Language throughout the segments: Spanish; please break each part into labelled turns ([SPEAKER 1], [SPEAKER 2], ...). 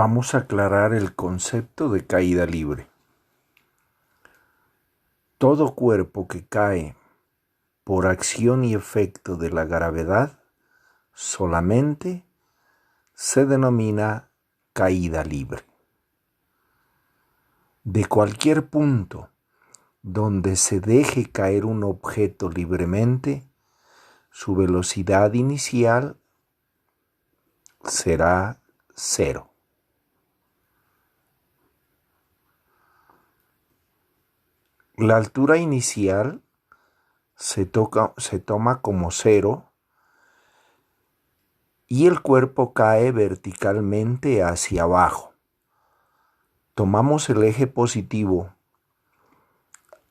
[SPEAKER 1] Vamos a aclarar el concepto de caída libre. Todo cuerpo que cae por acción y efecto de la gravedad solamente se denomina caída libre. De cualquier punto donde se deje caer un objeto libremente, su velocidad inicial será 0. La altura inicial se toma como 0 y el cuerpo cae verticalmente hacia abajo. Tomamos el eje positivo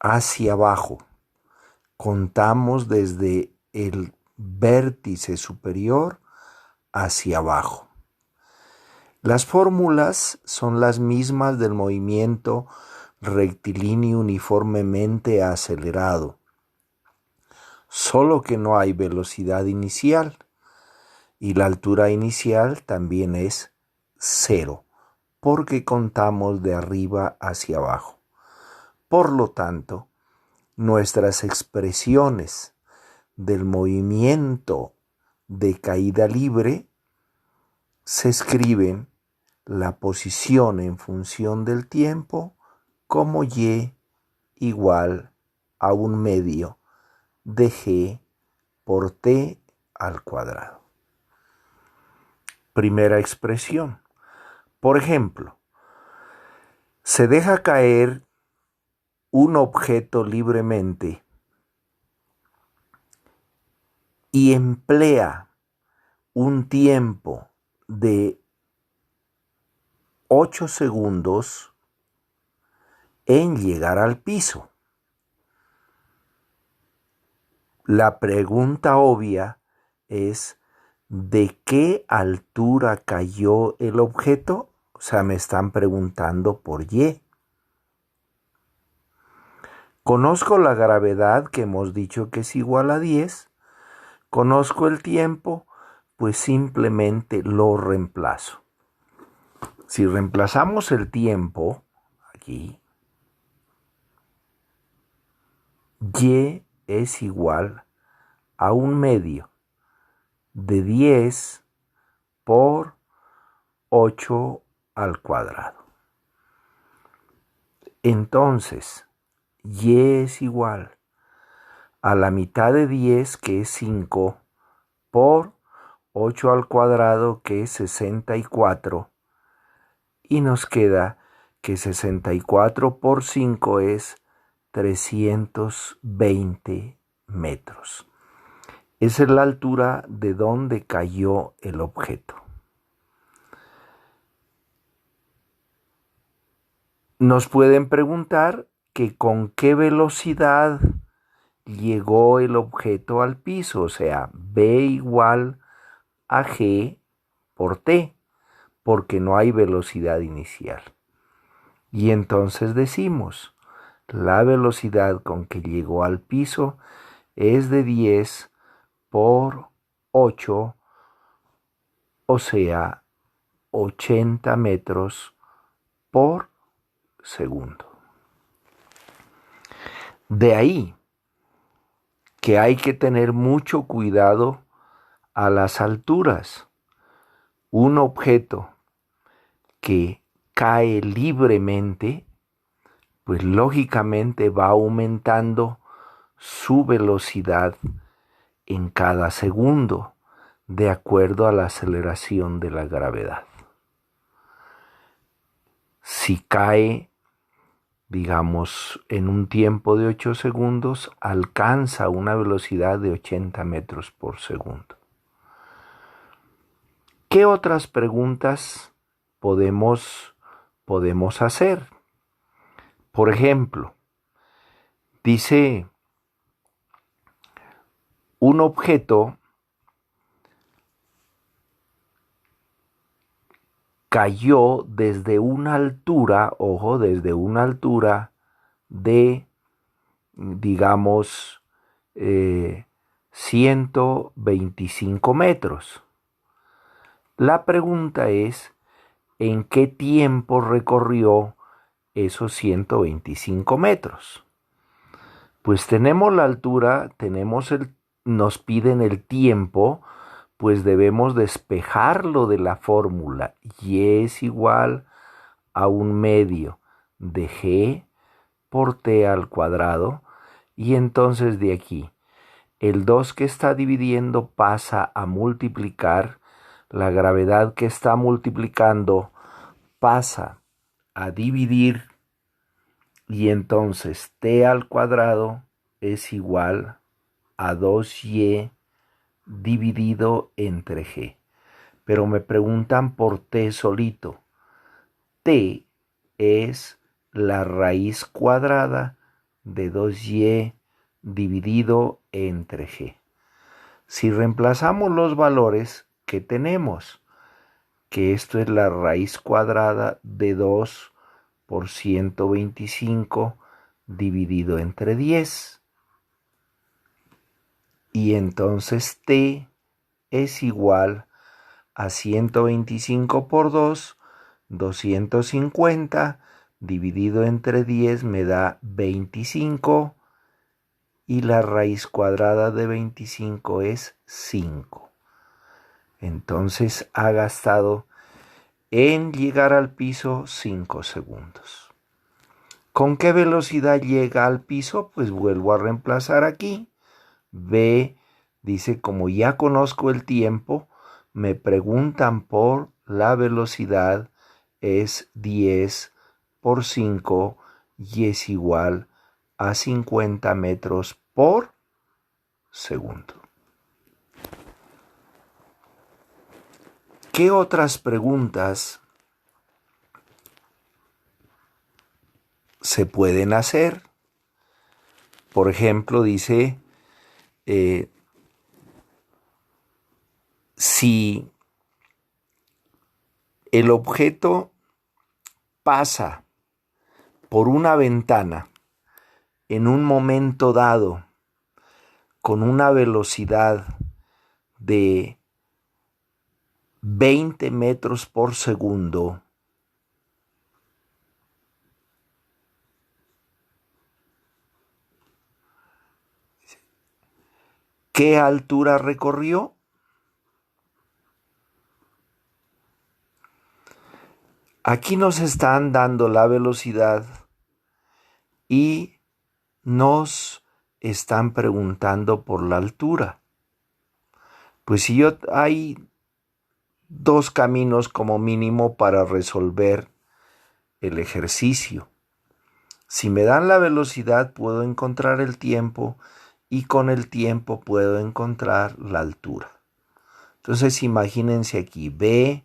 [SPEAKER 1] hacia abajo. Contamos desde el vértice superior hacia abajo. Las fórmulas son las mismas del movimiento rectilíneo uniformemente acelerado, solo que no hay velocidad inicial y la altura inicial también es 0, porque contamos de arriba hacia abajo. Por lo tanto, nuestras expresiones del movimiento de caída libre se escriben la posición en función del tiempo como y igual a 1/2 de g por t al cuadrado. Primera expresión. Por ejemplo, se deja caer un objeto libremente y emplea un tiempo de 8 segundos en llegar al piso. La pregunta obvia es: ¿de qué altura cayó el objeto? O sea, me están preguntando por y. Conozco la gravedad, que hemos dicho que es igual a 10. Conozco el tiempo, pues simplemente lo reemplazo. Si reemplazamos el tiempo aquí, y es igual a 1/2 de 10 por 8 al cuadrado. Entonces, y es igual a la mitad de 10, que es 5, por 8 al cuadrado, que es 64, y nos queda que 64 por 5 es 320 metros. Esa es la altura de donde cayó el objeto. Nos pueden preguntar que con qué velocidad llegó el objeto al piso, o sea, B igual a G por T, porque no hay velocidad inicial. Y entonces decimos, la velocidad con que llegó al piso es de 10 por 8, o sea, 80 metros por segundo. De ahí que hay que tener mucho cuidado a las alturas. Un objeto que cae libremente, pues lógicamente va aumentando su velocidad en cada segundo, de acuerdo a la aceleración de la gravedad. Si cae, digamos, en un tiempo de 8 segundos, alcanza una velocidad de 80 metros por segundo. ¿Qué otras preguntas podemos hacer? Por ejemplo, dice: un objeto cayó desde una altura, ojo, desde una altura de, digamos, 125 metros. La pregunta es: ¿en qué tiempo recorrió esos 125 metros? Pues tenemos la altura, nos piden el tiempo, pues debemos despejarlo de la fórmula. Y es igual a un medio de g por t al cuadrado. Y entonces de aquí, el 2 que está dividiendo pasa a multiplicar, la gravedad que está multiplicando pasa a dividir, y entonces t al cuadrado es igual a 2y dividido entre g. Pero me preguntan por t solito. T es la raíz cuadrada de 2y dividido entre g. Si reemplazamos los valores que tenemos, que esto es la raíz cuadrada de 2 por 125 dividido entre 10. Y entonces t es igual a 125 por 2, 250, dividido entre 10 me da 25, y la raíz cuadrada de 25 es 5. Entonces ha gastado en llegar al piso 5 segundos. ¿Con qué velocidad llega al piso? Pues vuelvo a reemplazar aquí. B dice, como ya conozco el tiempo, me preguntan por la velocidad, es 10 por 5 y es igual a 50 metros por segundo. ¿Qué otras preguntas se pueden hacer? Por ejemplo, dice, si el objeto pasa por una ventana en un momento dado con una velocidad de 20 metros por segundo, ¿qué altura recorrió? Aquí nos están dando la velocidad y nos están preguntando por la altura. Pues si hay dos caminos como mínimo para resolver el ejercicio. Si me dan la velocidad, puedo encontrar el tiempo, y con el tiempo puedo encontrar la altura. Entonces imagínense aquí, B,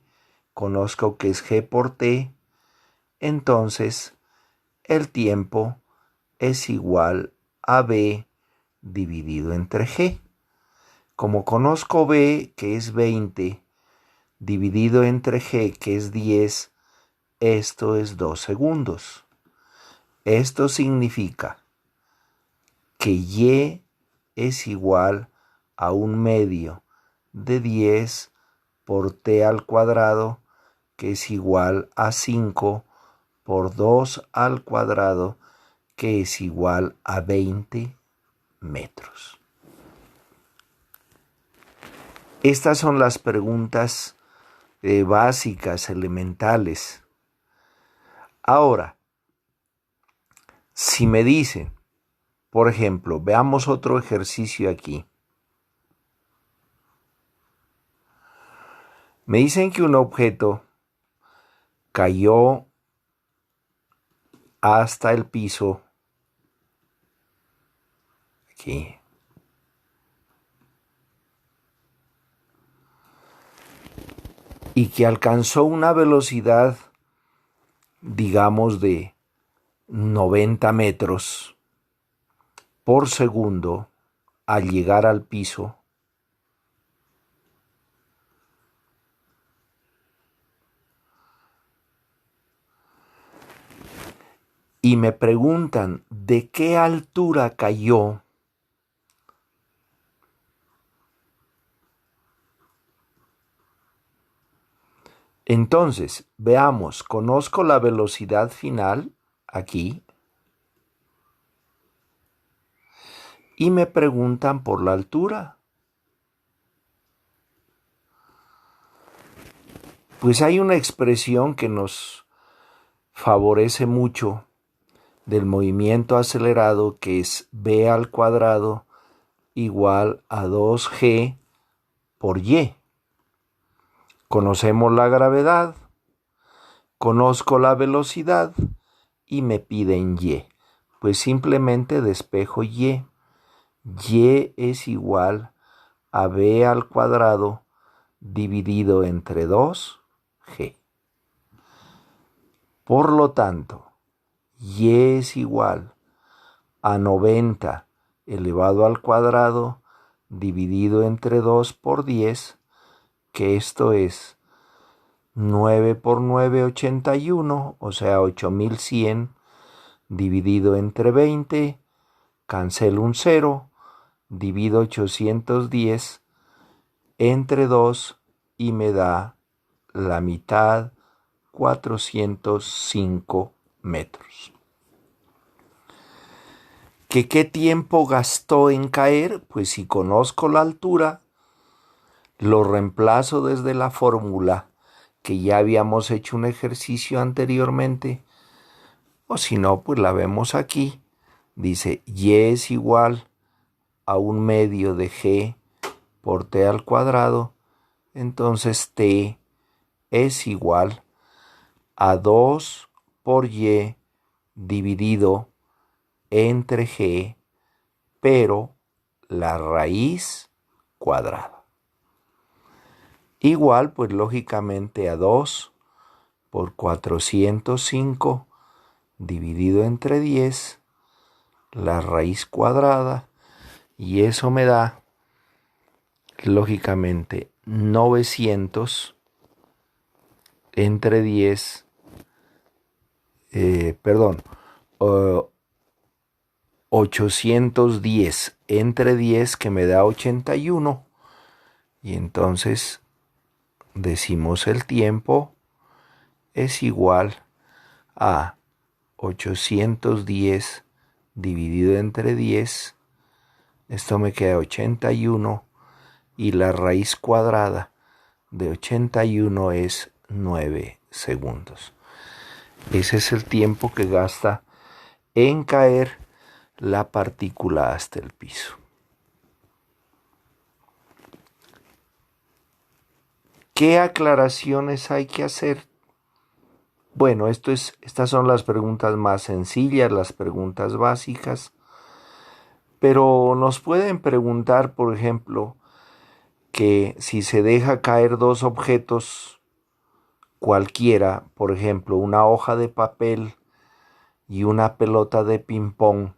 [SPEAKER 1] conozco que es G por T, entonces el tiempo es igual a B dividido entre G. Como conozco B, que es 20, dividido entre G, que es 10, esto es 2 segundos. Esto significa que Y es igual a un medio de 10 por T al cuadrado, que es igual a 5 por 2 al cuadrado, que es igual a 20 metros. Estas son las preguntas básicas, elementales. Ahora, si me dicen, por ejemplo, veamos otro ejercicio aquí. Me dicen que un objeto cayó hasta el piso, aquí, y que alcanzó una velocidad, digamos, de 90 metros por segundo al llegar al piso. Y me preguntan de qué altura cayó Entonces, veamos, conozco la velocidad final aquí y me preguntan por la altura. Pues hay una expresión que nos favorece mucho del movimiento acelerado, que es v al cuadrado igual a 2g por y. Conocemos la gravedad, conozco la velocidad y me piden y. Pues simplemente despejo y. Y es igual a v al cuadrado dividido entre 2g. Por lo tanto, y es igual a 90 elevado al cuadrado dividido entre 2 por 10, que esto es 9 por 9, 81, o sea, 8100, dividido entre 20, cancelo un 0, divido 810 entre 2 y me da la mitad, 405 metros. ¿Qué tiempo gastó en caer? Pues si conozco la altura, lo reemplazo desde la fórmula que ya habíamos hecho un ejercicio anteriormente, o si no, pues la vemos aquí. Dice, y es igual a 1/2 de g por t al cuadrado, entonces t es igual a 2 por y dividido entre g, pero la raíz cuadrada. Igual, pues lógicamente a 2 por 405 dividido entre 10, la raíz cuadrada, y eso me da, lógicamente, 900 entre 10, perdón, 810 entre 10, que me da 81, y entonces decimos el tiempo es igual a 810 dividido entre 10, esto me queda 81, y la raíz cuadrada de 81 es 9 segundos. Ese es el tiempo que gasta en caer la partícula hasta el piso. ¿Qué aclaraciones hay que hacer? Bueno, estas son las preguntas más sencillas, las preguntas básicas, pero nos pueden preguntar, por ejemplo, que si se deja caer dos objetos cualquiera, por ejemplo, una hoja de papel y una pelota de ping-pong,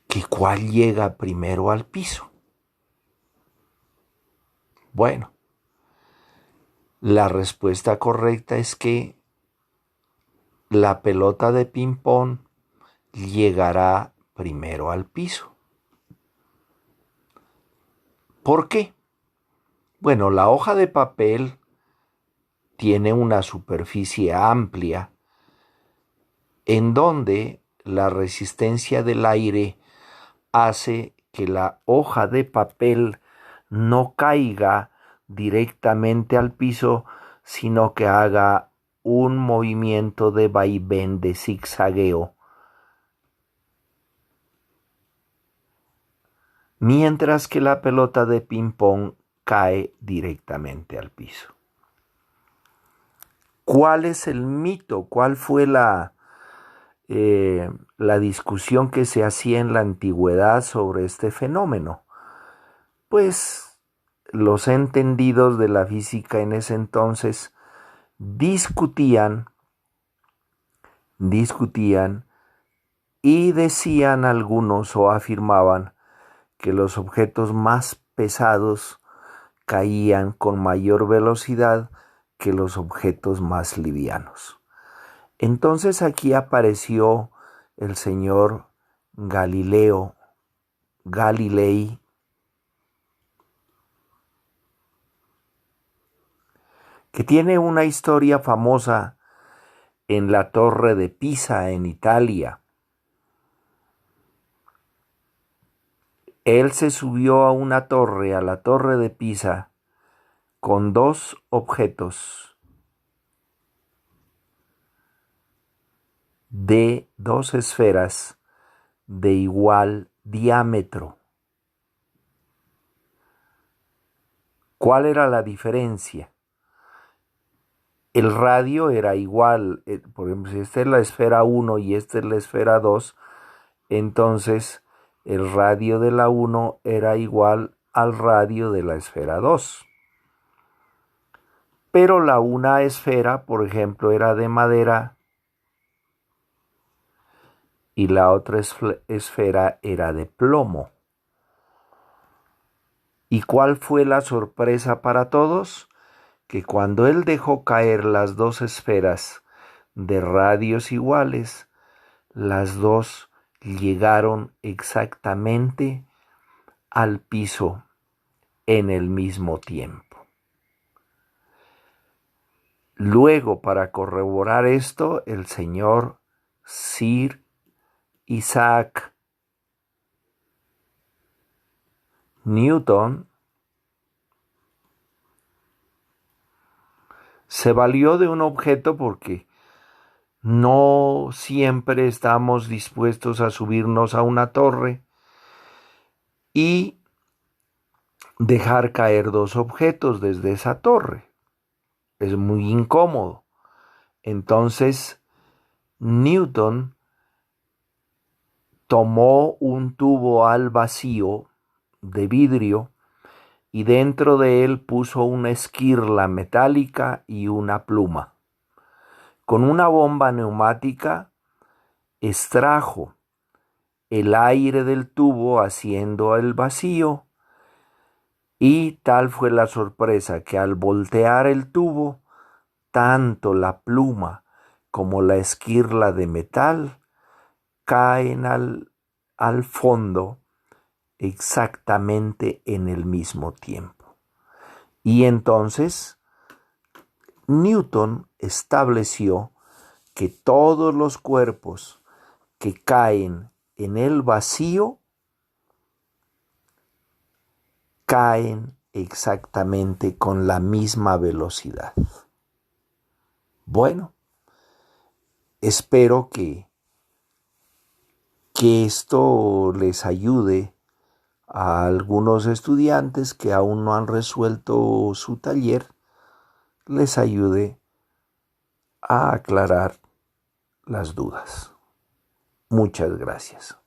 [SPEAKER 1] ¿que cuál llega primero al piso? Bueno, la respuesta correcta es que la pelota de ping-pong llegará primero al piso. ¿Por qué? Bueno, la hoja de papel tiene una superficie amplia en donde la resistencia del aire hace que la hoja de papel no caiga directamente al piso, sino que haga un movimiento de vaivén, de zigzagueo, mientras que la pelota de ping-pong cae directamente al piso. ¿Cuál es el mito? ¿Cuál fue la discusión que se hacía en la antigüedad sobre este fenómeno? Pues los entendidos de la física en ese entonces discutían y decían algunos o afirmaban que los objetos más pesados caían con mayor velocidad que los objetos más livianos. Entonces aquí apareció el señor Galilei, que tiene una historia famosa en la Torre de Pisa, en Italia. Él se subió a una torre, a la Torre de Pisa, con dos objetos de dos esferas de igual diámetro. ¿Cuál era la diferencia? El radio era igual, por ejemplo, si esta es la esfera 1 y esta es la esfera 2, entonces el radio de la 1 era igual al radio de la esfera 2. Pero la una esfera, por ejemplo, era de madera y la otra esfera era de plomo. ¿Y cuál fue la sorpresa para todos? Que cuando él dejó caer las dos esferas de radios iguales, las dos llegaron exactamente al piso en el mismo tiempo. Luego, para corroborar esto, el señor Sir Isaac Newton se valió de un objeto porque no siempre estamos dispuestos a subirnos a una torre y dejar caer dos objetos desde esa torre. Es muy incómodo. Entonces, Newton tomó un tubo al vacío de vidrio y dentro de él puso una esquirla metálica y una pluma. Con una bomba neumática extrajo el aire del tubo haciendo el vacío y tal fue la sorpresa que al voltear el tubo, tanto la pluma como la esquirla de metal caen al fondo exactamente en el mismo tiempo. Y entonces Newton estableció que todos los cuerpos que caen en el vacío caen exactamente con la misma velocidad. Bueno, espero que esto les ayude a algunos estudiantes que aún no han resuelto su taller, les ayude a aclarar las dudas. Muchas gracias.